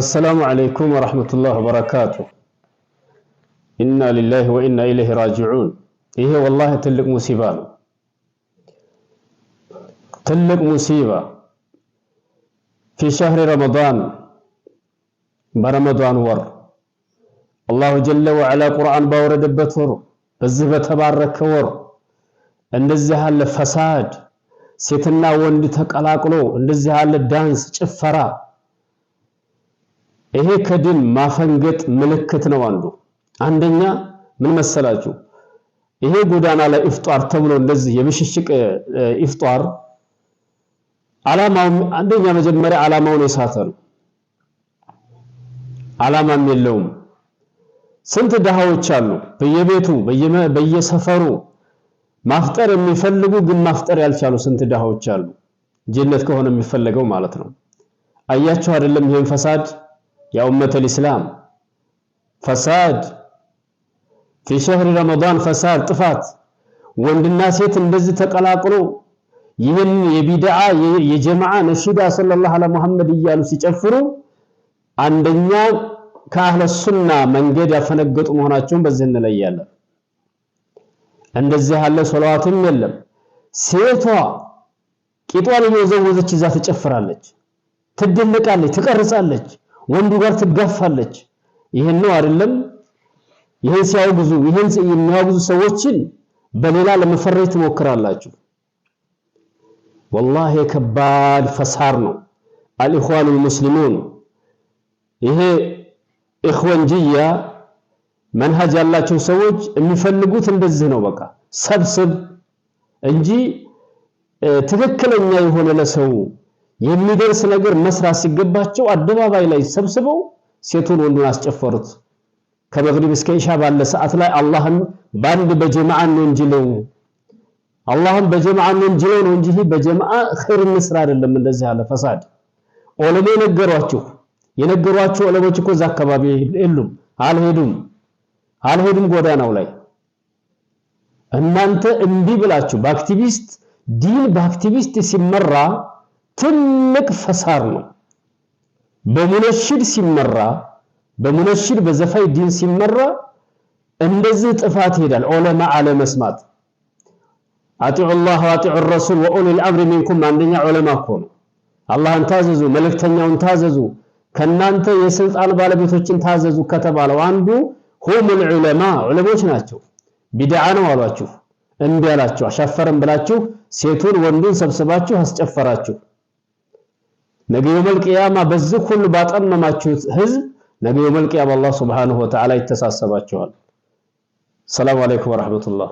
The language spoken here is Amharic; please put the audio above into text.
السلام عليكم ورحمة الله وبركاته. إنا لله وإنا إليه راجعون. إيه والله تلك مصيبة، تلك مصيبة في شهر رمضان، برمضان ور الله جل وعلا قرآن باورد بتور بزبة تبارك ور النزها الفساد ستنا وند تقلاقلو النزها الدانس ጭፈራ ይሄ ከድን ማፈንገጥ ምልክት ነው። አንደኛ ምን መሰላችሁ? ይሄ ጎዳና ላይ ኢፍጧር ተብሎ እንደዚህ የብሽሽቅ ኢፍጧር አላማው አንደኛ መጀመሪያ አላማውን የሳተ ነው። አላማም የለውም። ስንት ደሃዎች አሉ በየቤቱ በየሰፈሩ ማፍጠር የሚፈልጉ ግን ማፍጠር ያልቻሉ ስንት ደሃዎች አሉ። ጀነት ከሆነ የሚፈልገው ማለት ነው። አያችሁ አይደለም? ይሄን ፈሳድ يا أمة الإسلام فساد في شهر رمضان فساد طفات وند الناس يتندزي تقلاقلو ይህን የቢድዓ የጀማዓ ነሽዳ ሰለላሁ ዐለይሂ ሙሐመድ እያሉ ሲጨፍሩ አንደኛ ከአህለ ሱና መንገድ ያፈነገጡ መሆናቸውን በዚህ እንለያለን። እንደዚህ ያለ ሶላዋትም የለም። ሴቷ ቂጧን እየወዘወዘች ይዛ ትጨፍራለች፣ ትደነቃለች፣ ትቀርጻለች፣ ወንዱ ጋር ትጋፋለች። ይሄን ነው አይደለም? ይሄን ሲያወግዙ ይሄን የሚያወግዙ ሰዎችን በሌላ ለመፈረጅ ትሞክራላችሁ። والله ከባድ ፈሳር ነው። الإخوان المسلمون ይሄ ኢኽወንጂያ መንሃጅ ያላቸው ሰዎች የሚፈልጉት እንደዚህ ነው። በቃ ሰብስብ እንጂ ትክክለኛ የሆነ ለሰው የሚደርስ ነገር መስራት ሲገባቸው አደባባይ ላይ ሰብስበው ሴቱን ወንዱን አስጨፈሩት። ከመግሪብ እስከ ኢሻ ባለ ሰዓት ላይ አላህን ባንድ በጀማዓ ነው እንጂ ነው አላህን በጀማዓ ነው እንጂ ነው እንጂ በጀማዓ ኸይር መስራ አይደለም። እንደዚህ ያለ ፈሳድ ዑለማ የነገሯቸው ዑለሞች እኮ እዛ አካባቢ የሉም፣ አልሄዱም ጎዳናው ላይ። እናንተ እንዲህ ብላችሁ በአክቲቪስት ዲን በአክቲቪስት ሲመራ ትልቅ ፈሳር ነው። በሙነሽድ ሲመራ በሙነሽድ በዘፋይ ዲን ሲመራ እንደዚህ ጥፋት ይሄዳል። ዑለማ አለመስማት አጢዑ الله ወአጢዑ الرسول وأولي الأمر منكم አንደኛ ዑለማ እኮ ነው። አላህን ታዘዙ፣ መልእክተኛውን ታዘዙ፣ ከናንተ የስልጣን ባለቤቶችን ታዘዙ ከተባለው አንዱ هم العلماء ዑለሞች ናቸው። ቢድዓ ነው አሏችሁ፣ እንዴ አላችሁ፣ አሻፈረም ብላችሁ ሴቱን ወንዱን ሰብስባችሁ አስጨፈራችሁ። ነገ የውመል ቂያማ በዚህ ሁሉ ባጠመማችሁት ህዝብ ነገ የውመል ቂያማ አላህ ሱብሓነሁ ወተዓላ ይተሳሰባችኋል። ሰላም አለይኩም ወራህመቱላህ